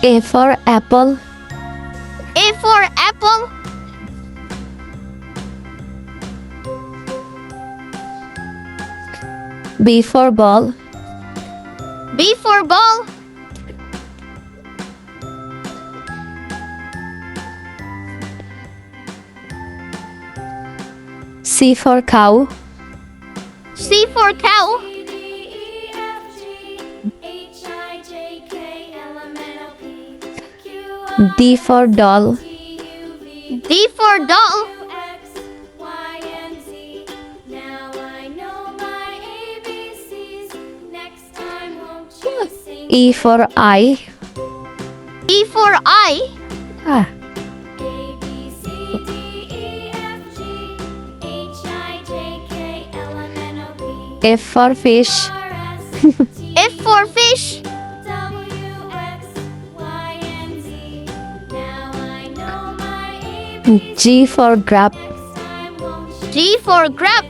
A for apple. A for apple. B for ball. B for ball. C for cow. C for cow. D for doll. D for doll. E for eye. E for eye. Ah. F for fish. F for fish. G for grab. G for grab.